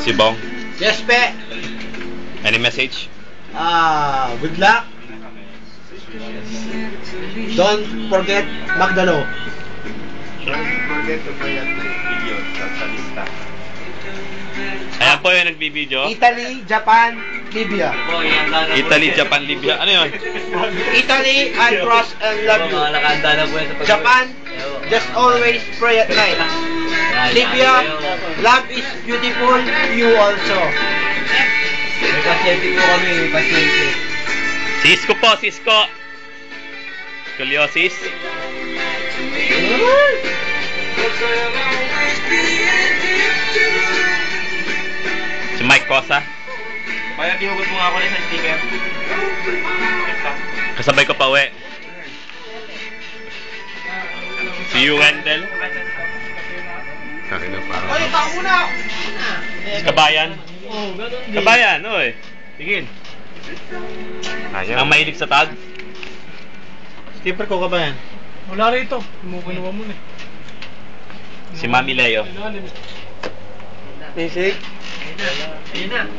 Si Bong. Yes, pe. Any message? Good luck. Don't forget Magdalo. Don't forget to play at night. Video sa lista. Ayan po yung nagbibideo. Italy, Japan, Libya. Italy, Japan, Libya. Ano yun? Italy, I trust and love you. Japan, just always pray at night. Libya, love is beautiful, you also. May pasyente po kami, may pasyente. Cisco po, Cisco. Scoliosis. Si Mike Cosa. Kaya tinugot mo nga ako rin sa sticker. Kasabay ko pa uwi. Si you, Wendell. Akin na parang. Oy, baka muna! Kabayan. Oh, ganun din. Kabayan, oy. Tigil. Ayaw. Ang mahilig sa tag. Skipper ko kabayan. Wala rito. Kumukunuha mo na eh. Si Mami Leo. Ilalim. Basic. Ayun na.